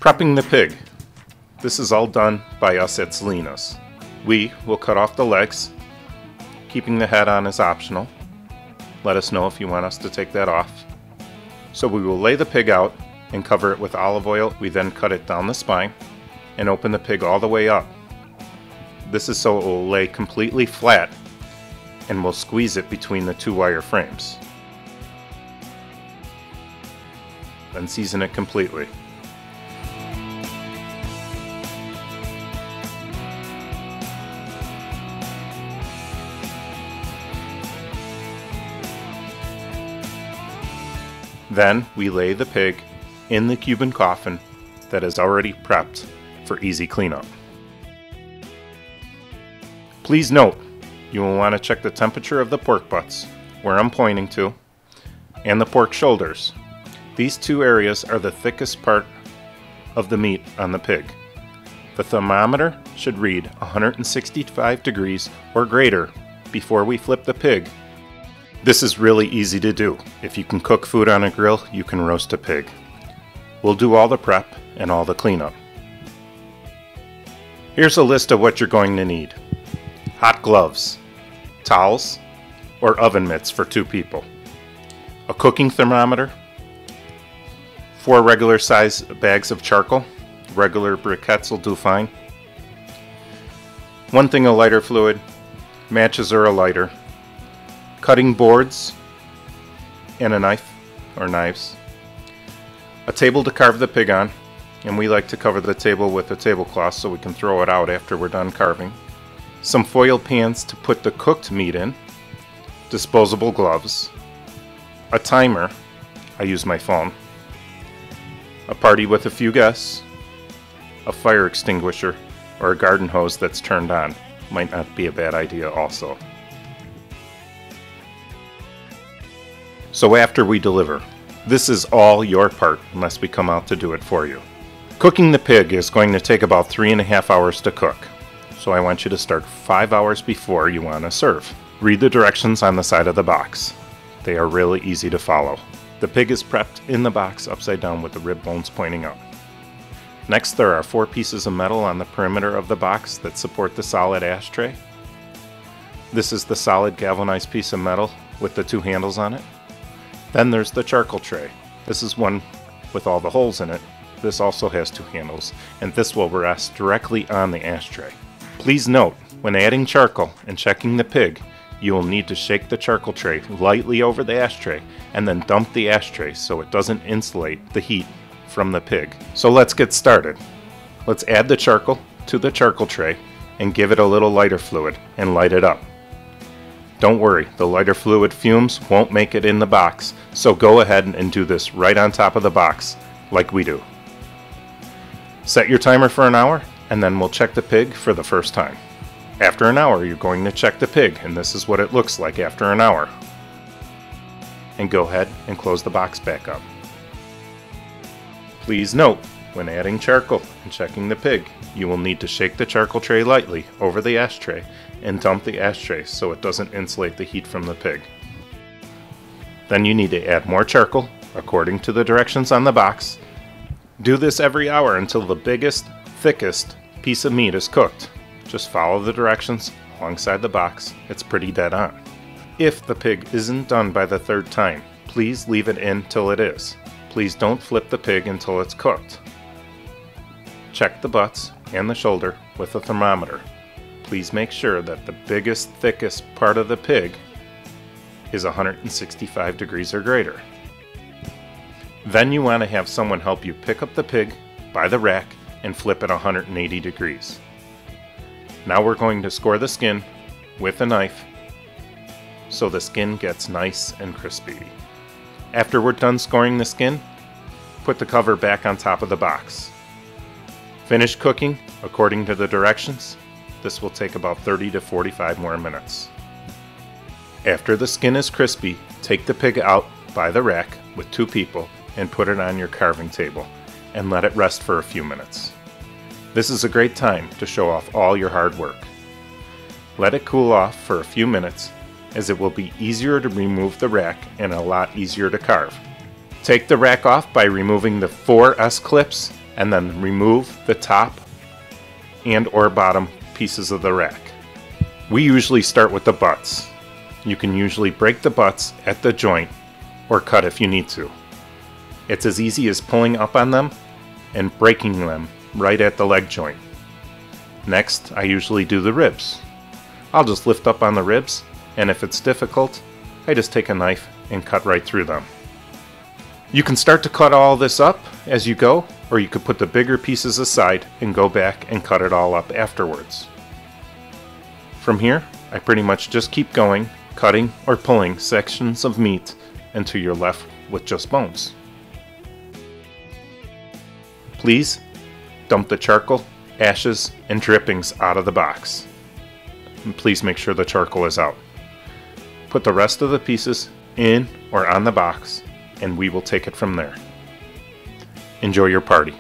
Prepping the pig. This is all done by us at Salina's. We will cut off the legs. Keeping the head on is optional. Let us know if you want us to take that off. So we will lay the pig out and cover it with olive oil. We then cut it down the spine and open the pig all the way up. This is so it will lay completely flat, and we'll squeeze it between the two wire frames. Then season it completely. Then we lay the pig in the Cuban coffin that is already prepped for easy cleanup. Please note, you will want to check the temperature of the pork butts, where I'm pointing to, and the pork shoulders. These two areas are the thickest part of the meat on the pig. The thermometer should read 165 degrees or greater before we flip the pig. This is really easy to do. If you can cook food on a grill, you can roast a pig. We'll do all the prep and all the cleanup. Here's a list of what you're going to need. Hot gloves, towels, or oven mitts for 2 people, a cooking thermometer, 4 regular size bags of charcoal, regular briquettes will do fine, 1 thing of lighter fluid, matches or a lighter, cutting boards, and a knife or knives, a table to carve the pig on, and we like to cover the table with a tablecloth so we can throw it out after we're done carving, some foil pans to put the cooked meat in, disposable gloves, a timer, I use my phone, a party with a few guests, a fire extinguisher, or a garden hose that's turned on. Might not be a bad idea also. So after we deliver, this is all your part unless we come out to do it for you. Cooking the pig is going to take about 3.5 hours to cook, so I want you to start 5 hours before you want to serve. Read the directions on the side of the box. They are really easy to follow. The pig is prepped in the box upside down with the rib bones pointing up. Next, there are 4 pieces of metal on the perimeter of the box that support the solid ashtray. This is the solid galvanized piece of metal with the 2 handles on it. Then there's the charcoal tray. This is one with all the holes in it. This also has 2 handles, and this will rest directly on the ashtray. Please note, when adding charcoal and checking the pig, you will need to shake the charcoal tray lightly over the ashtray and then dump the ashtray so it doesn't insulate the heat from the pig. So let's get started. Let's add the charcoal to the charcoal tray and give it a little lighter fluid and light it up. Don't worry, the lighter fluid fumes won't make it in the box, so go ahead and do this right on top of the box, like we do. Set your timer for an hour, and then we'll check the pig for the first time. After an hour, you're going to check the pig, and this is what it looks like after an hour. And go ahead and close the box back up. Please note, when adding charcoal and checking the pig, you will need to shake the charcoal tray lightly over the ashtray and dump the ashtray so it doesn't insulate the heat from the pig. Then you need to add more charcoal according to the directions on the box. Do this every hour until the biggest, thickest piece of meat is cooked. Just follow the directions alongside the box. It's pretty dead on. If the pig isn't done by the 3rd time, please leave it in till it is. Please don't flip the pig until it's cooked. Check the butts and the shoulder with a thermometer. Please make sure that the biggest, thickest part of the pig is 165 degrees or greater. Then you want to have someone help you pick up the pig by the rack and flip it 180 degrees. Now we're going to score the skin with a knife so the skin gets nice and crispy. After we're done scoring the skin, put the cover back on top of the box. Finish cooking according to the directions. This will take about 30 to 45 more minutes. After the skin is crispy, take the pig out by the rack with 2 people and put it on your carving table and let it rest for a few minutes. This is a great time to show off all your hard work. Let it cool off for a few minutes, as it will be easier to remove the rack and a lot easier to carve. Take the rack off by removing the 4 S-clips and then remove the top and or bottom pieces of the rack. We usually start with the butts. You can usually break the butts at the joint or cut if you need to. It's as easy as pulling up on them and breaking them right at the leg joint. Next, I usually do the ribs. I'll just lift up on the ribs, and if it's difficult, I just take a knife and cut right through them. You can start to cut all this up as you go, or you could put the bigger pieces aside and go back and cut it all up afterwards. From here, I pretty much just keep going, cutting or pulling sections of meat until you're left with just bones. Please dump the charcoal, ashes, and drippings out of the box. And please make sure the charcoal is out. Put the rest of the pieces in or on the box, and we will take it from there. Enjoy your party.